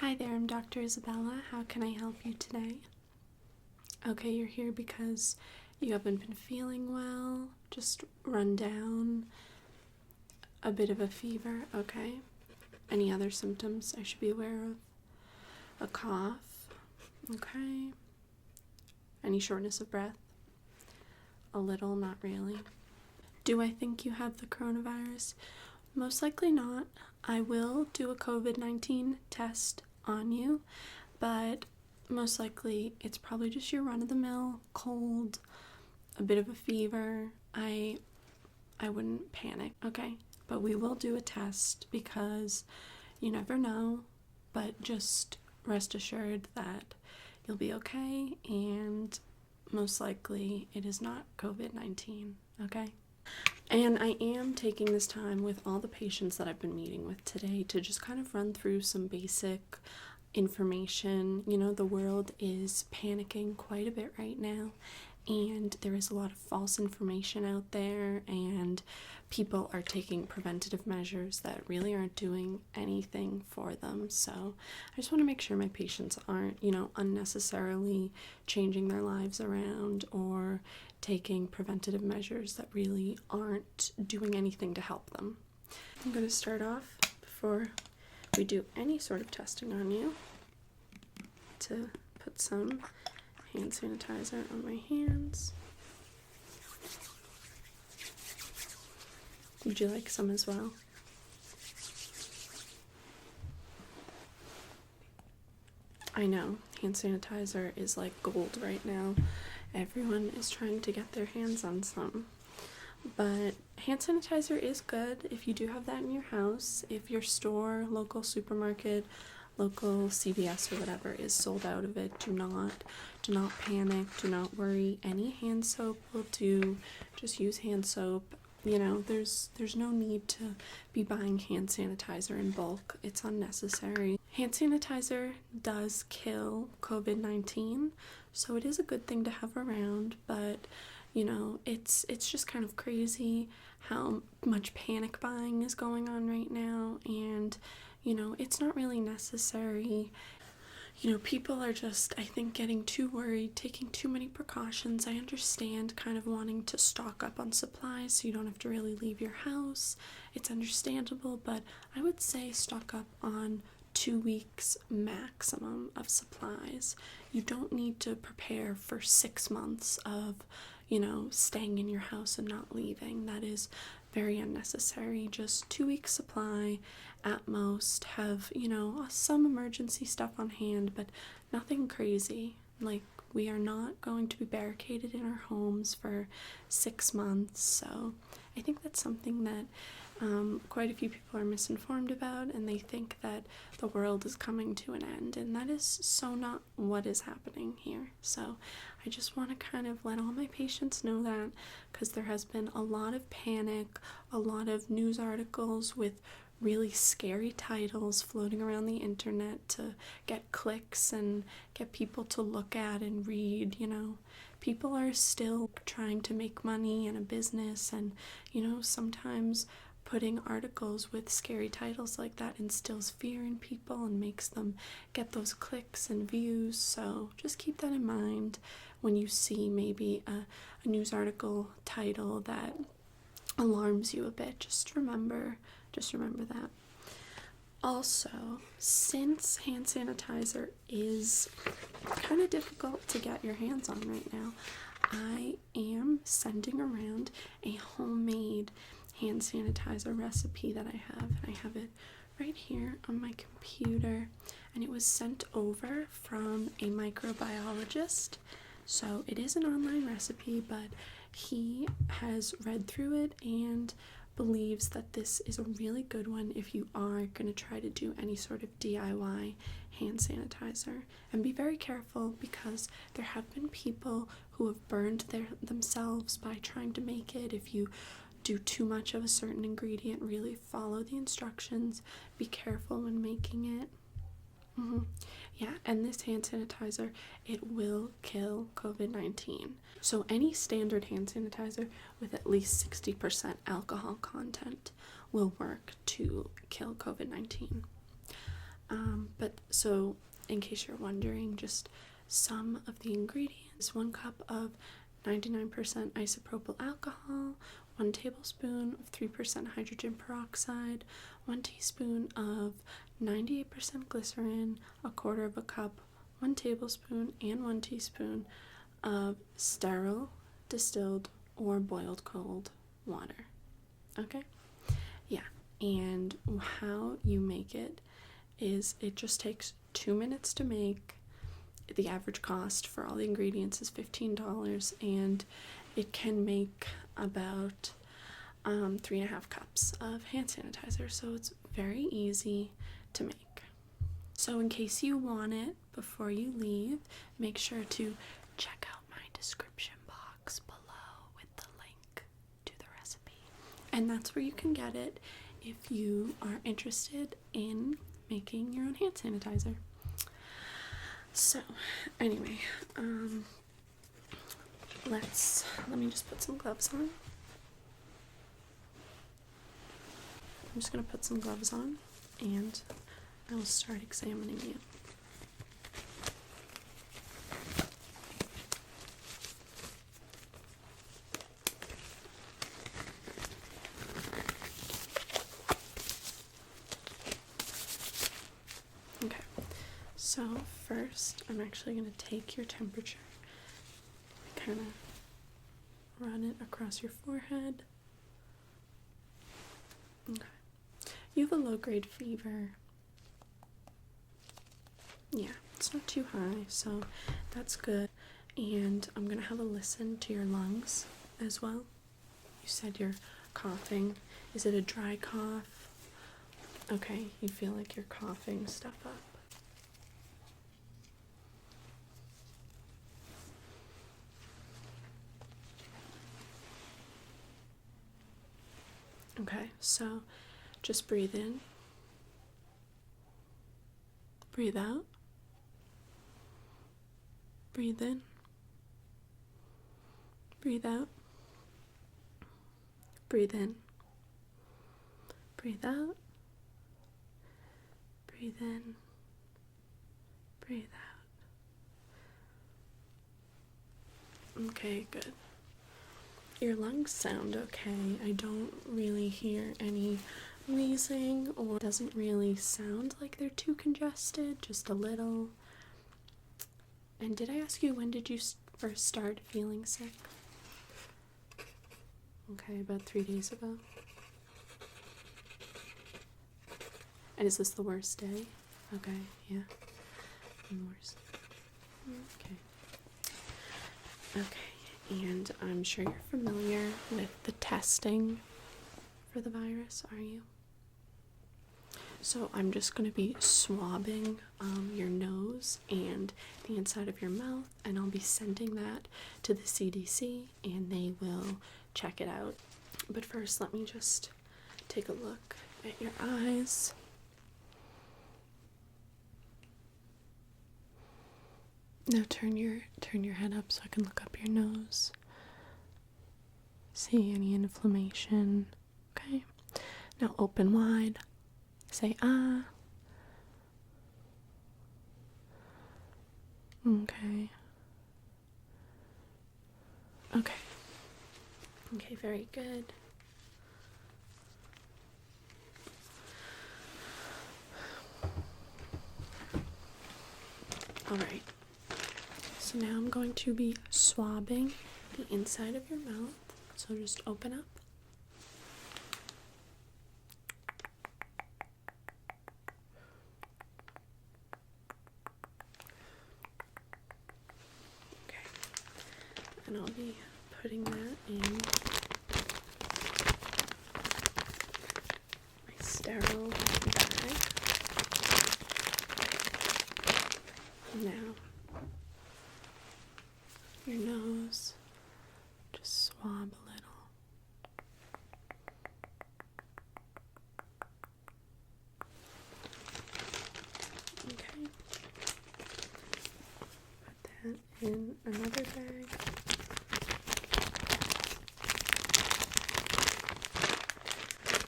Hi there, I'm Dr. Isabella. How can I help you today? Okay, you're here because you haven't been feeling well, just run down, a bit of a fever, okay? Any other symptoms I should be aware of? A cough, okay? Any shortness of breath? A little, not really. Do I think you have the coronavirus? Most likely not. I will do a COVID-19 test on you, but most likely it's probably just your run-of-the-mill cold, a bit of a fever. I wouldn't panic, okay? But we will do a test because you never know, but just rest assured that you'll be okay, and most likely it is not COVID-19, okay? And I am taking this time with all the patients that I've been meeting with today to just kind of run through some basic information. You know, the world is panicking quite a bit right now, and there is a lot of false information out there, and people are taking preventative measures that really aren't doing anything for them. So I just want to make sure my patients aren't, unnecessarily changing their lives around or taking preventative measures that really aren't doing anything to help them. I'm going to start off, before we do any sort of testing on you, to put some hand sanitizer on my hands. Would you like some as well? I know, hand sanitizer is like gold right now. Everyone is trying to get their hands on some. But hand sanitizer is good if you do have that in your house. If your store, local supermarket, local CVS or whatever is sold out of it, do not panic, do not worry. Any hand soap will do. Just use hand soap. There's no need to be buying hand sanitizer in bulk. It's unnecessary. Hand sanitizer does kill COVID-19, so it is a good thing to have around, but it's just kind of crazy how much panic buying is going on right now, and it's not really necessary. People are just, I think, getting too worried, taking too many precautions. I understand kind of wanting to stock up on supplies so you don't have to really leave your house. It's understandable, but I would say stock up on 2 weeks maximum of supplies. You don't need to prepare for 6 months of, staying in your house and not leaving. That is very unnecessary. Just 2 weeks supply at most. Have, some emergency stuff on hand, but nothing crazy. Like, we are not going to be barricaded in our homes for 6 months, so I think that's something that quite a few people are misinformed about, and they think that the world is coming to an end, and that is so not what is happening here. So I just want to kind of let all my patients know that, because there has been a lot of panic, a lot of news articles with really scary titles floating around the internet to get clicks and get people to look at and read. People are still trying to make money in a business, and sometimes putting articles with scary titles like that instills fear in people and makes them get those clicks and views. So just keep that in mind when you see maybe a news article title that alarms you a bit. Just remember that. Also, since hand sanitizer is kind of difficult to get your hands on right now, I am sending around a homemade hand sanitizer recipe that I have. I have it right here on my computer, and it was sent over from a microbiologist. So it is an online recipe, but he has read through it and believes that this is a really good one if you are going to try to do any sort of DIY hand sanitizer. And be very careful, because there have been people who have burned themselves by trying to make it. If you do too much of a certain ingredient, really follow the instructions. Be careful when making it. Yeah, and this hand sanitizer, it will kill COVID-19. So any standard hand sanitizer with at least 60% alcohol content will work to kill COVID-19. But so in case you're wondering, just some of the ingredients: 1 cup of 99% isopropyl alcohol, 1 tablespoon of 3% hydrogen peroxide, 1 teaspoon of 98% glycerin, 1/4 cup, 1 tablespoon, and 1 teaspoon of sterile, distilled, or boiled cold water. Okay? Yeah. And how you make it is it just takes 2 minutes to make. The average cost for all the ingredients is $15, and it can make about 3.5 cups of hand sanitizer, so it's very easy to make. So in case you want it before you leave, make sure to check out my description box below with the link to the recipe, and that's where you can get it if you are interested in making your own hand sanitizer. So anyway, let me just put some gloves on. I'm just gonna put some gloves on and I will start examining you. Okay, so first I'm actually going to take your temperature, kind of run it across your forehead. Okay, you have a low-grade fever. Yeah, it's not too high, so that's good. And I'm going to have a listen to your lungs as well. You said you're coughing. Is it a dry cough? Okay, you feel like you're coughing stuff up. Okay, so just breathe in, breathe out, breathe in, breathe out, breathe in, breathe out, breathe in, breathe out. Okay, good. Your lungs sound okay. I don't really hear any wheezing, or it doesn't really sound like they're too congested, just a little. And did I ask you, when did you first start feeling sick? Okay, about 3 days ago. And is this the worst day? Okay, yeah. And worst. Okay. Okay. And I'm sure you're familiar with the testing for the virus, are you? So I'm just going to be swabbing your nose and the inside of your mouth, and I'll be sending that to the CDC, and they will check it out. But first, let me just take a look at your eyes. Now turn your head up so I can look up your nose. See any inflammation? Okay. Now open wide. Say ah. Okay. Okay. Okay, very good. All right. So now I'm going to be swabbing the inside of your mouth. So just open up. Okay. And I'll be putting that in my sterile bag. Now, your nose, just swab a little. Okay. Put that in another bag.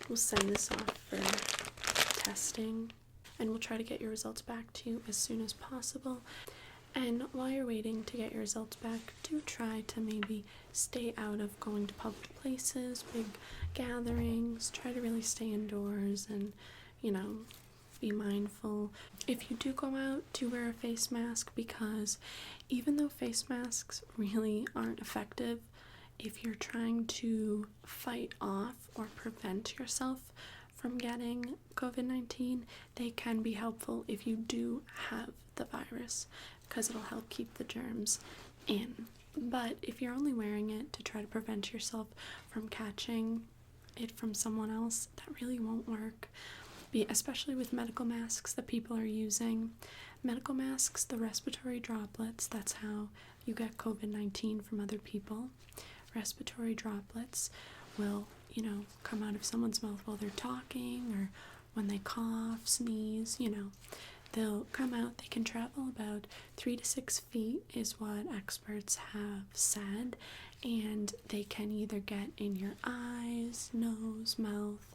We'll send this off for testing. and we'll try to get your results back to you as soon as possible. And while you're waiting to get your results back, do try to maybe stay out of going to public places, big gatherings. Try to really stay indoors and, be mindful. If you do go out, do wear a face mask, because even though face masks really aren't effective, if you're trying to fight off or prevent yourself from getting COVID-19, they can be helpful if you do have the virus, because it'll help keep the germs in. But if you're only wearing it to try to prevent yourself from catching it from someone else, that really won't work. Especially with medical masks that people are using. Medical masks, the respiratory droplets, that's how you get COVID-19 from other people. Respiratory droplets will, come out of someone's mouth while they're talking, or when they cough, sneeze, they'll come out. They can travel about 3 to 6 feet is what experts have said, and they can either get in your eyes, nose, mouth,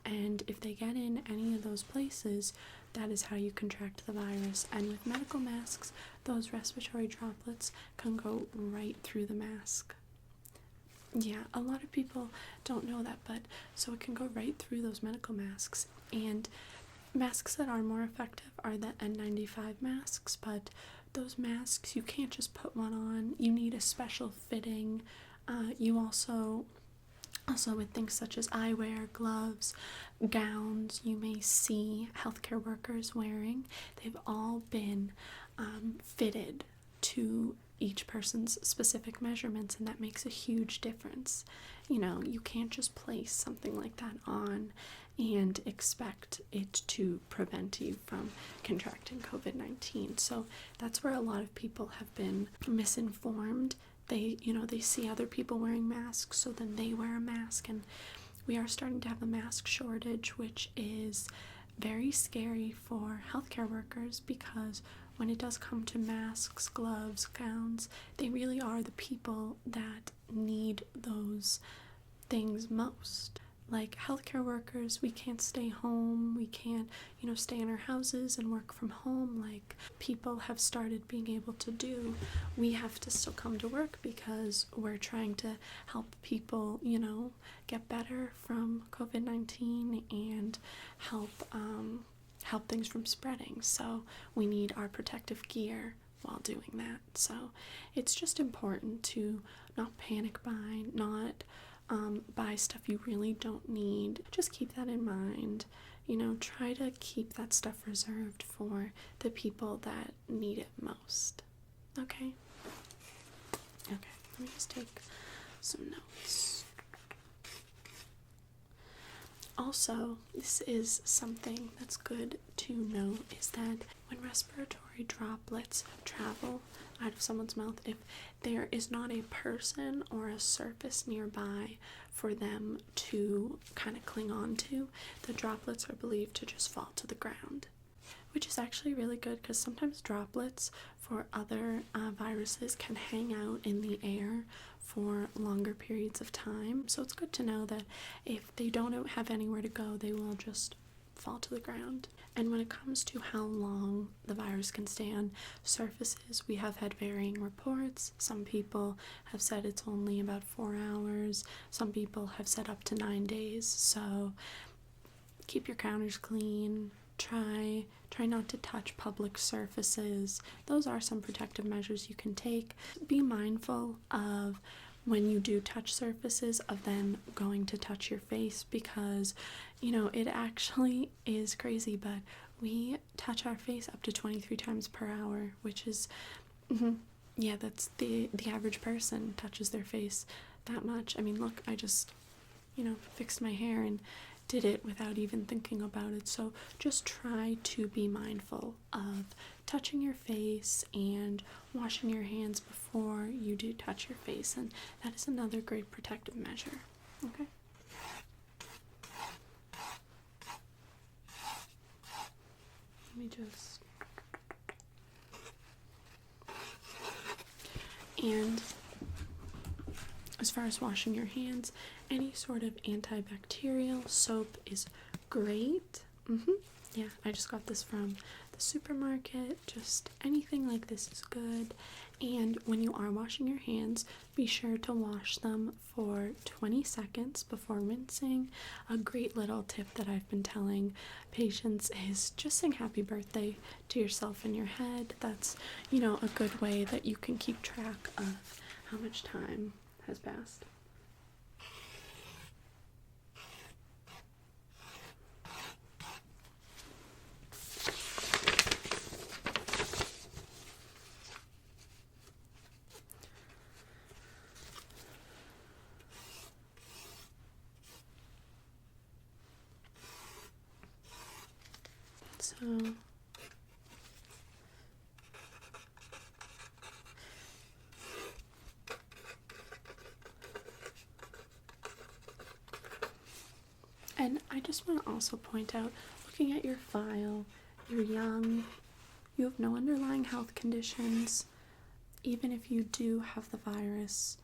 and if they get in any of those places, that is how you contract the virus. And with medical masks, those respiratory droplets can go right through the mask. Yeah, a lot of people don't know that, but so it can go right through those medical masks. And masks that are more effective are the N95 masks, but those masks, you can't just put one on. You need a special fitting. You also with things such as eyewear, gloves, gowns, you may see healthcare workers wearing. They've all been fitted to each person's specific measurements, and that makes a huge difference. You can't just place something like that on and expect it to prevent you from contracting COVID-19. So that's where a lot of people have been misinformed. They see other people wearing masks, so then they wear a mask, and we are starting to have a mask shortage, which is very scary for healthcare workers, because when it does come to masks, gloves, gowns, they really are the people that need those things most. Like healthcare workers, we can't stay home, we can't, stay in our houses and work from home like people have started being able to do. We have to still come to work because we're trying to help people, get better from COVID-19 and help things from spreading. So we need our protective gear while doing that. So it's just important to not panic buy, not buy stuff you really don't need. Just keep that in mind. Try to keep that stuff reserved for the people that need it most. Okay? Okay, let me just take some notes. Also, this is something that's good to know, is that when respiratory droplets travel out of someone's mouth, if there is not a person or a surface nearby for them to kind of cling on to, the droplets are believed to just fall to the ground, which is actually really good, because sometimes droplets for other viruses can hang out in the air for longer periods of time. So it's good to know that if they don't have anywhere to go, they will just fall to the ground. And when it comes to how long the virus can stay on surfaces, we have had varying reports. Some people have said it's only about 4 hours. Some people have said up to 9 days. So keep your counters clean. Try not to touch public surfaces. Those are some protective measures you can take. Be mindful of when you do touch surfaces of then going to touch your face, because it actually is crazy, but we touch our face up to 23 times per hour, which is that's the average person touches their face that much. I mean, look, I just fixed my hair and did it without even thinking about it. So just try to be mindful of touching your face and washing your hands before you do touch your face, and that is another great protective measure. Okay? Let me just... And as far as washing your hands, any sort of antibacterial soap is great. Yeah, I just got this from the supermarket. Just anything like this is good. And when you are washing your hands, be sure to wash them for 20 seconds before rinsing. A great little tip that I've been telling patients is just sing happy birthday to yourself in your head. That's, a good way that you can keep track of how much time has passed. So and I just want to also point out, looking at your file, you're young, you have no underlying health conditions. Even if you do have the virus,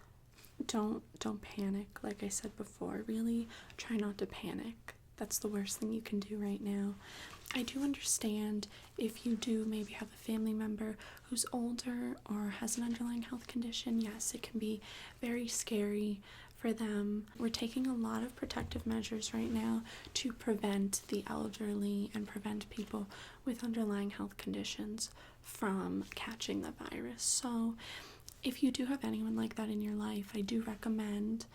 don't panic. Like I said before, really try not to panic. That's the worst thing you can do right now. I do understand if you do maybe have a family member who's older or has an underlying health condition. Yes, it can be very scary for them. We're taking a lot of protective measures right now to prevent the elderly and prevent people with underlying health conditions from catching the virus. So if you do have anyone like that in your life, I do recommend,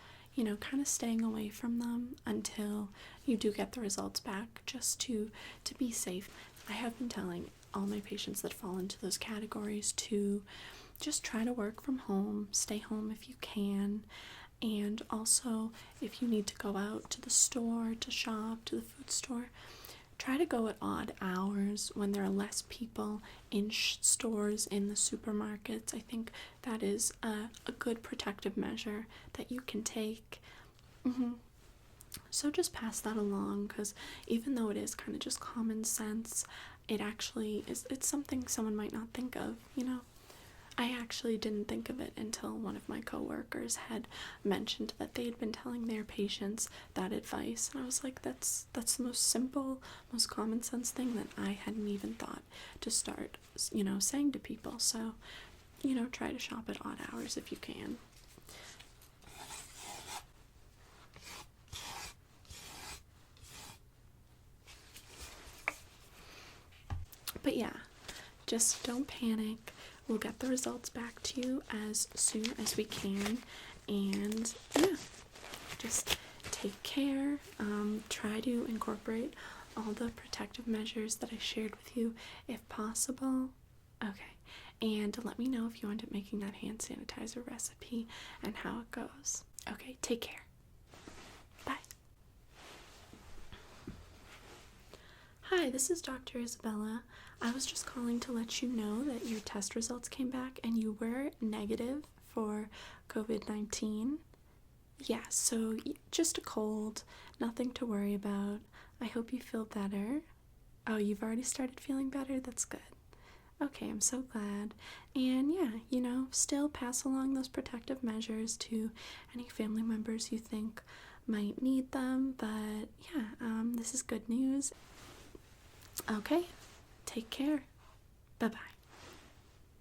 kind of staying away from them until you do get the results back, just to be safe. I have been telling all my patients that fall into those categories to just try to work from home, stay home if you can, and also if you need to go out to the store, to shop, to the food store, try to go at odd hours when there are less people in stores, in the supermarkets. I think that is a good protective measure that you can take. So just pass that along, because even though it is kind of just common sense, it actually is, it's something someone might not think of, I actually didn't think of it until one of my coworkers had mentioned that they had been telling their patients that advice, and I was like, that's the most simple, most common sense thing that I hadn't even thought to start, saying to people. So, try to shop at odd hours if you can. But yeah, just don't panic. We'll get the results back to you as soon as we can. And yeah, just take care. Try to incorporate all the protective measures that I shared with you if possible. Okay. And let me know if you end up making that hand sanitizer recipe and how it goes. Okay, take care. Bye. Hi, this is Dr. Isabella. I was just calling to let you know that your test results came back and you were negative for COVID-19. Yeah, so just a cold, nothing to worry about. I hope you feel better. Oh, you've already started feeling better? That's good. Okay, I'm so glad. And yeah, still pass along those protective measures to any family members you think might need them. But yeah, this is good news. Okay, take care. Bye-bye.